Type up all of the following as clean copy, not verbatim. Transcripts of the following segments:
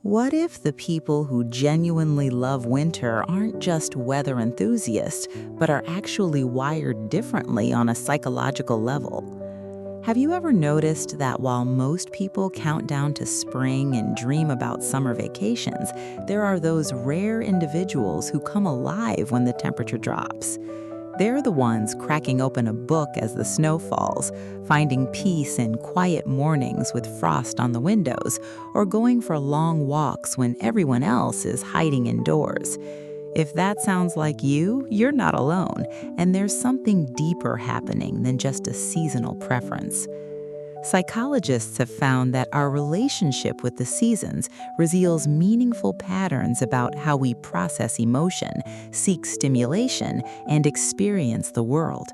What if the people who genuinely love winter aren't just weather enthusiasts, but are actually wired differently on a psychological level? Have you ever noticed that while most people count down to spring and dream about summer vacations, there are those rare individuals who come alive when the temperature drops? They're the ones cracking open a book as the snow falls, finding peace in quiet mornings with frost on the windows, or going for long walks when everyone else is hiding indoors. If that sounds like you, you're not alone, and there's something deeper happening than just a seasonal preference. Psychologists have found that our relationship with the seasons reveals meaningful patterns about how we process emotion, seek stimulation, and experience the world.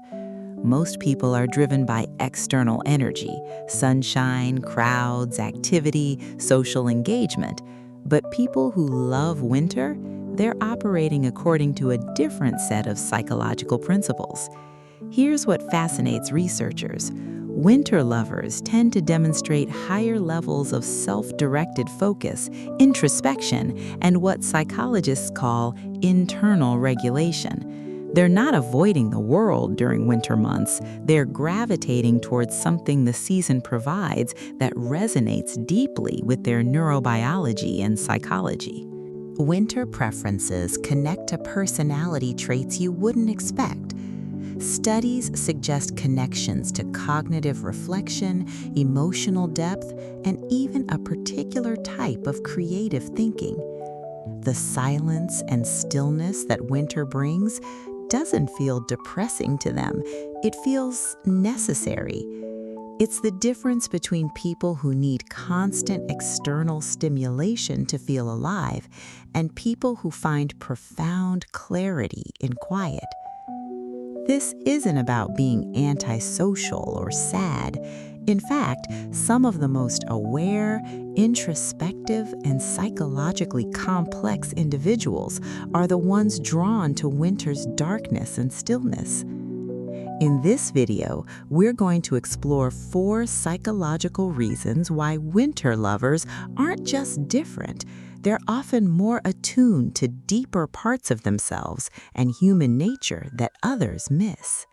Most people are driven by external energy, sunshine, crowds, activity, social engagement. But people who love winter, they're operating according to a different set of psychological principles. Here's what fascinates researchers. Winter lovers tend to demonstrate higher levels of self-directed focus, introspection, and what psychologists call internal regulation. They're not avoiding the world during winter months. They're gravitating towards something the season provides that resonates deeply with their neurobiology and psychology. Winter preferences connect to personality traits you wouldn't expect. Studies suggest connections to cognitive reflection, emotional depth, and even a particular type of creative thinking. The silence and stillness that winter brings doesn't feel depressing to them. It feels necessary. It's the difference between people who need constant external stimulation to feel alive and people who find profound clarity in quiet. This isn't about being antisocial or sad. In fact, some of the most aware, introspective, and psychologically complex individuals are the ones drawn to winter's darkness and stillness. In this video, we're going to explore 4 psychological reasons why winter lovers aren't just different. They're often more attuned to deeper parts of themselves and human nature that others miss.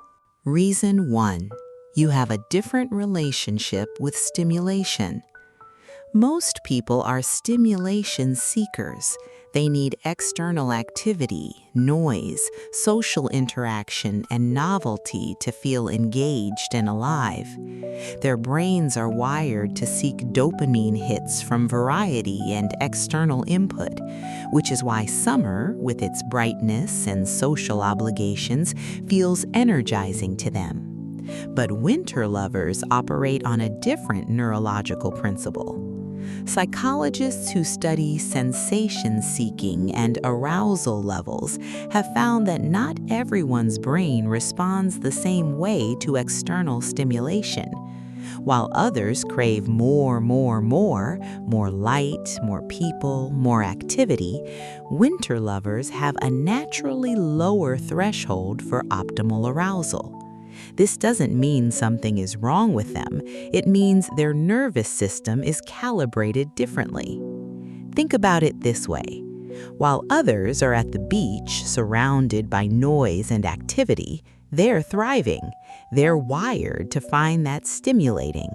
Reason 1. You have a different relationship with stimulation. Most people are stimulation seekers. They need external activity, noise, social interaction, and novelty to feel engaged and alive. Their brains are wired to seek dopamine hits from variety and external input, which is why summer, with its brightness and social obligations, feels energizing to them. But winter lovers operate on a different neurological principle. Psychologists who study sensation-seeking and arousal levels have found that not everyone's brain responds the same way to external stimulation. While others crave more light, more people, more activity, winter lovers have a naturally lower threshold for optimal arousal. This doesn't mean something is wrong with them. It means their nervous system is calibrated differently. Think about it this way. While others are at the beach, surrounded by noise and activity, they're thriving. They're wired to find that stimulating.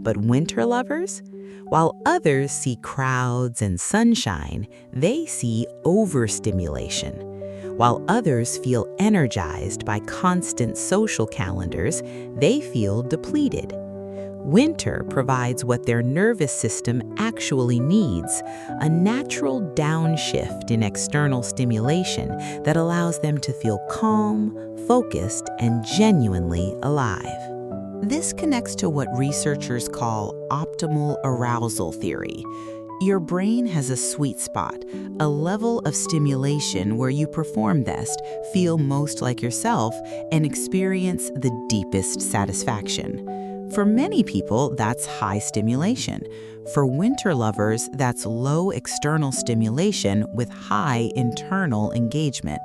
But winter lovers? While others see crowds and sunshine, they see overstimulation. While others feel energized by constant social calendars, they feel depleted. Winter provides what their nervous system actually needs, a natural downshift in external stimulation that allows them to feel calm, focused, and genuinely alive. This connects to what researchers call optimal arousal theory. Your brain has a sweet spot, a level of stimulation where you perform best, feel most like yourself, and experience the deepest satisfaction. For many people, that's high stimulation. For winter lovers, that's low external stimulation with high internal engagement.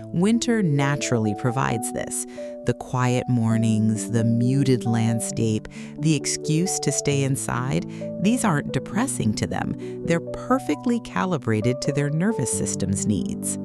Winter naturally provides this. The quiet mornings, the muted landscape, the excuse to stay inside, these aren't depressing to them. They're perfectly calibrated to their nervous system's needs.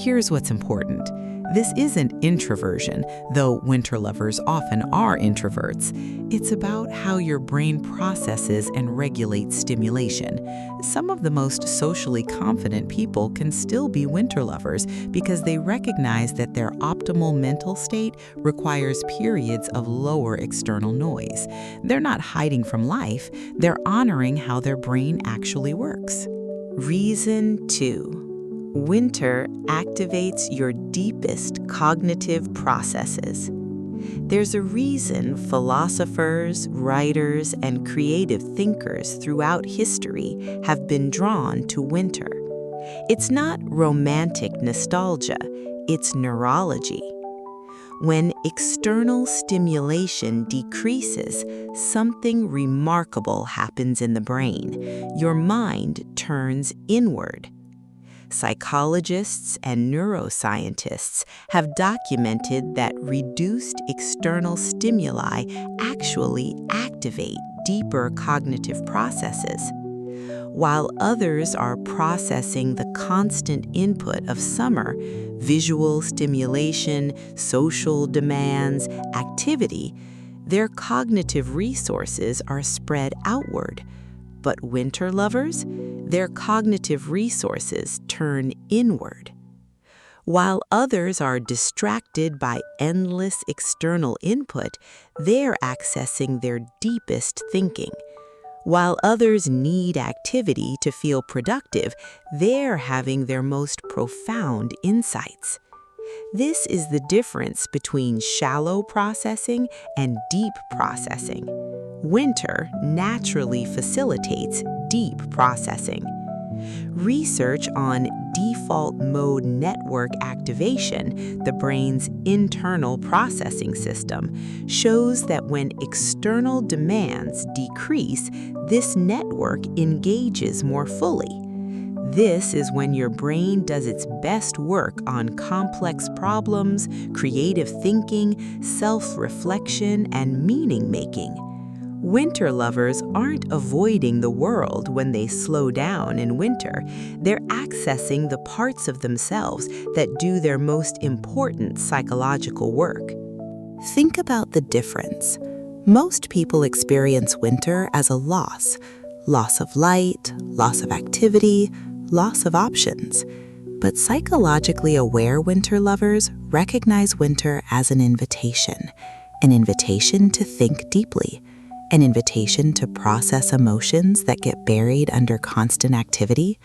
Here's what's important. This isn't introversion, though winter lovers often are introverts. It's about how your brain processes and regulates stimulation. Some of the most socially confident people can still be winter lovers because they recognize that their optimal mental state requires periods of lower external noise. They're not hiding from life, they're honoring how their brain actually works. Reason 2. Winter activates your deepest cognitive processes. There's a reason philosophers, writers, and creative thinkers throughout history have been drawn to winter. It's not romantic nostalgia, it's neurology. When external stimulation decreases, something remarkable happens in the brain. Your mind turns inward. Psychologists and neuroscientists have documented that reduced external stimuli actually activate deeper cognitive processes. While others are processing the constant input of summer, visual stimulation, social demands, activity, their cognitive resources are spread outward. But winter lovers, their cognitive resources turn inward. While others are distracted by endless external input, they're accessing their deepest thinking. While others need activity to feel productive, they're having their most profound insights. This is the difference between shallow processing and deep processing. Winter naturally facilitates deep processing. Research on default mode network activation, the brain's internal processing system, shows that when external demands decrease, this network engages more fully. This is when your brain does its best work on complex problems, creative thinking, self-reflection, and meaning-making. Winter lovers aren't avoiding the world when they slow down in winter. They're accessing the parts of themselves that do their most important psychological work. Think about the difference. Most people experience winter as a loss of light, loss of activity, loss of options. But psychologically aware winter lovers recognize winter as an invitation to think deeply, an invitation to process emotions that get buried under constant activity,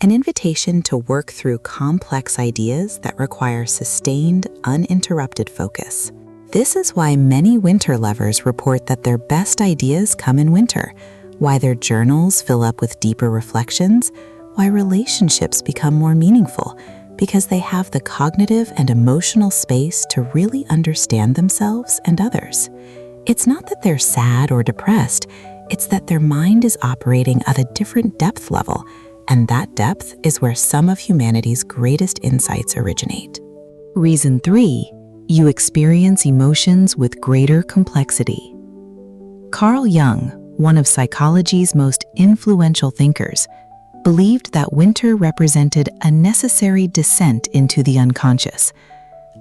an invitation to work through complex ideas that require sustained, uninterrupted focus. This is why many winter lovers report that their best ideas come in winter, why their journals fill up with deeper reflections, why relationships become more meaningful, because they have the cognitive and emotional space to really understand themselves and others. It's not that they're sad or depressed, it's that their mind is operating at a different depth level, and that depth is where some of humanity's greatest insights originate. Reason 3, you experience emotions with greater complexity. Carl Jung, one of psychology's most influential thinkers, believed that winter represented a necessary descent into the unconscious,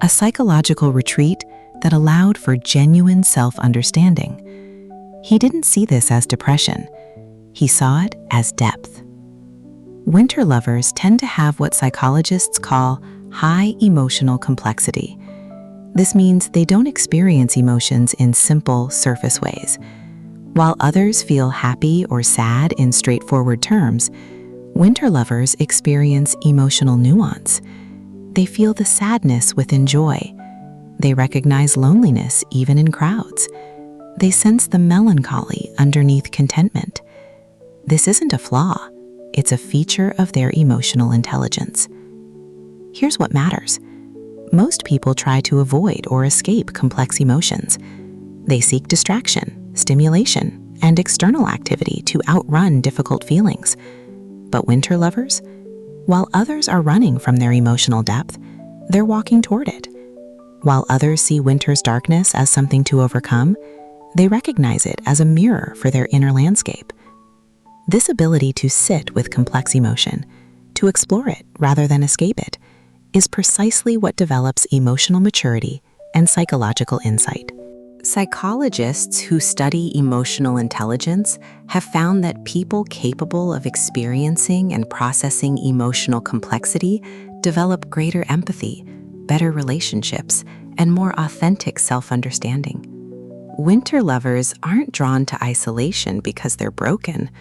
a psychological retreat that allowed for genuine self-understanding. He didn't see this as depression. He saw it as depth. Winter lovers tend to have what psychologists call high emotional complexity. This means they don't experience emotions in simple, surface ways. While others feel happy or sad in straightforward terms, winter lovers experience emotional nuance. They feel the sadness within joy. They recognize loneliness even in crowds. They sense the melancholy underneath contentment. This isn't a flaw, it's a feature of their emotional intelligence. Here's what matters. Most people try to avoid or escape complex emotions. They seek distraction, stimulation, and external activity to outrun difficult feelings. But winter lovers? While others are running from their emotional depth, they're walking toward it. While others see winter's darkness as something to overcome, they recognize it as a mirror for their inner landscape. This ability to sit with complex emotion, to explore it rather than escape it, is precisely what develops emotional maturity and psychological insight. Psychologists who study emotional intelligence have found that people capable of experiencing and processing emotional complexity develop greater empathy, better relationships, and more authentic self-understanding. Winter lovers aren't drawn to isolation because they're broken.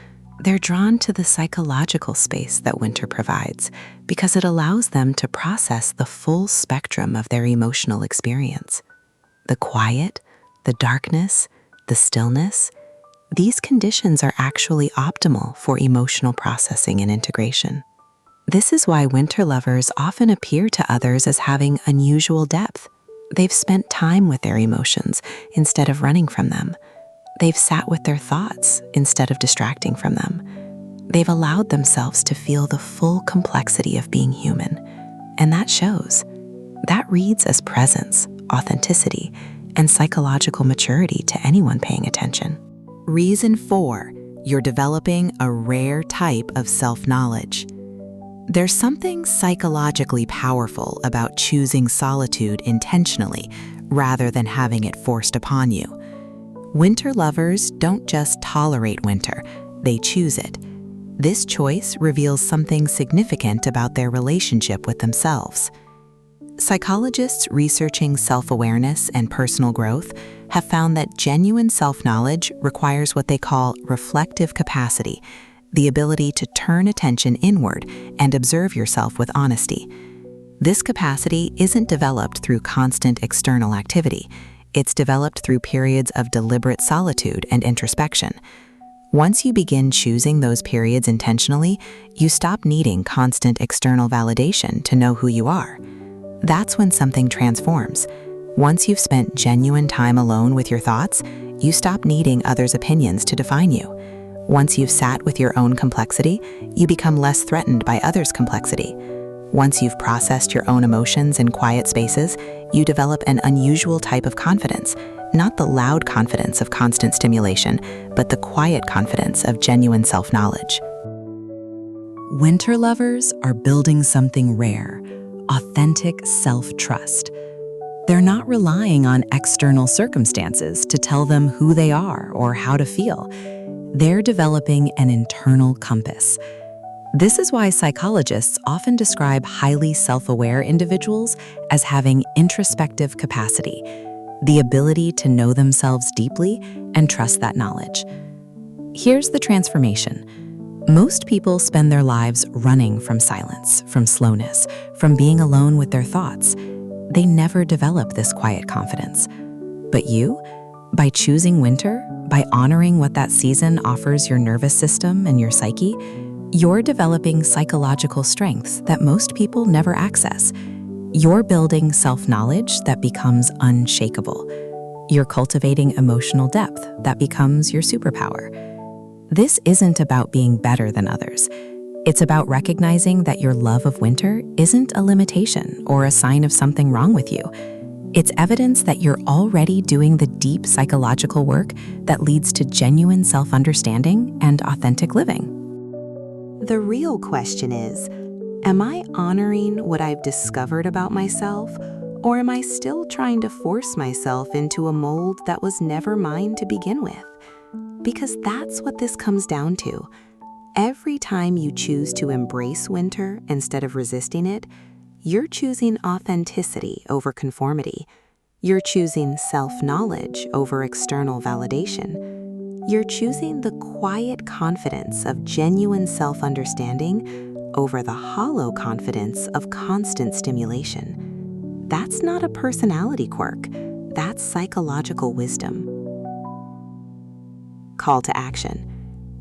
They're drawn to the psychological space that winter provides because it allows them to process the full spectrum of their emotional experience. The quiet, the darkness, the stillness, these conditions are actually optimal for emotional processing and integration. This is why winter lovers often appear to others as having unusual depth. They've spent time with their emotions instead of running from them. They've sat with their thoughts instead of distracting from them. They've allowed themselves to feel the full complexity of being human, and that shows. That reads as presence, authenticity, and psychological maturity to anyone paying attention. Reason 4, you're developing a rare type of self-knowledge. There's something psychologically powerful about choosing solitude intentionally rather than having it forced upon you. Winter lovers don't just tolerate winter, they choose it. This choice reveals something significant about their relationship with themselves. Psychologists researching self-awareness and personal growth have found that genuine self-knowledge requires what they call reflective capacity, the ability to turn attention inward and observe yourself with honesty. This capacity isn't developed through constant external activity. It's developed through periods of deliberate solitude and introspection. Once you begin choosing those periods intentionally, you stop needing constant external validation to know who you are. That's when something transforms. Once you've spent genuine time alone with your thoughts, you stop needing others' opinions to define you. Once you've sat with your own complexity, you become less threatened by others' complexity. Once you've processed your own emotions in quiet spaces, you develop an unusual type of confidence, not the loud confidence of constant stimulation, but the quiet confidence of genuine self-knowledge. Winter lovers are building something rare, authentic self-trust. They're not relying on external circumstances to tell them who they are or how to feel. They're developing an internal compass. This is why psychologists often describe highly self-aware individuals as having introspective capacity, the ability to know themselves deeply and trust that knowledge. Here's the transformation. Most people spend their lives running from silence, from slowness, from being alone with their thoughts. They never develop this quiet confidence. But you, by choosing winter, by honoring what that season offers your nervous system and your psyche, you're developing psychological strengths that most people never access. You're building self-knowledge that becomes unshakable. You're cultivating emotional depth that becomes your superpower. This isn't about being better than others. It's about recognizing that your love of winter isn't a limitation or a sign of something wrong with you. It's evidence that you're already doing the deep psychological work that leads to genuine self-understanding and authentic living. The real question is, am I honoring what I've discovered about myself, or am I still trying to force myself into a mold that was never mine to begin with? Because that's what this comes down to. Every time you choose to embrace winter instead of resisting it, you're choosing authenticity over conformity. You're choosing self-knowledge over external validation. You're choosing the quiet confidence of genuine self-understanding over the hollow confidence of constant stimulation. That's not a personality quirk. That's psychological wisdom. Call to action.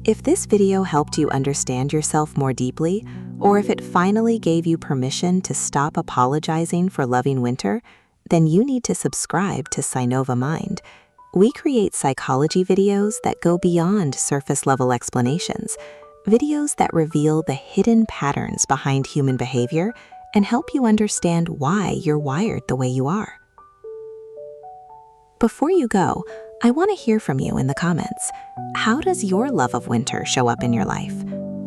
If this video helped you understand yourself more deeply, or if it finally gave you permission to stop apologizing for loving winter, then you need to subscribe to Sinova Mind. We create psychology videos that go beyond surface-level explanations, videos that reveal the hidden patterns behind human behavior and help you understand why you're wired the way you are. Before you go, I want to hear from you in the comments. How does your love of winter show up in your life?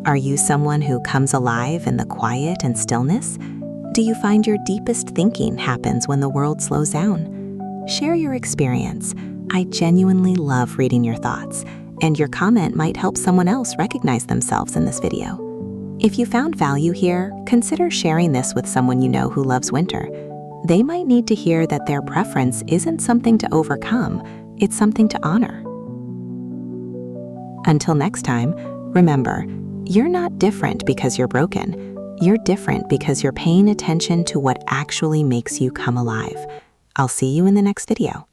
Are you someone who comes alive in the quiet and stillness? Do you find your deepest thinking happens when the world slows down? Share your experience. I genuinely love reading your thoughts, and your comment might help someone else recognize themselves in this video. If you found value here, consider sharing this with someone you know who loves winter. They might need to hear that their preference isn't something to overcome, it's something to honor. Until next time, remember, you're not different because you're broken. You're different because you're paying attention to what actually makes you come alive. I'll see you in the next video.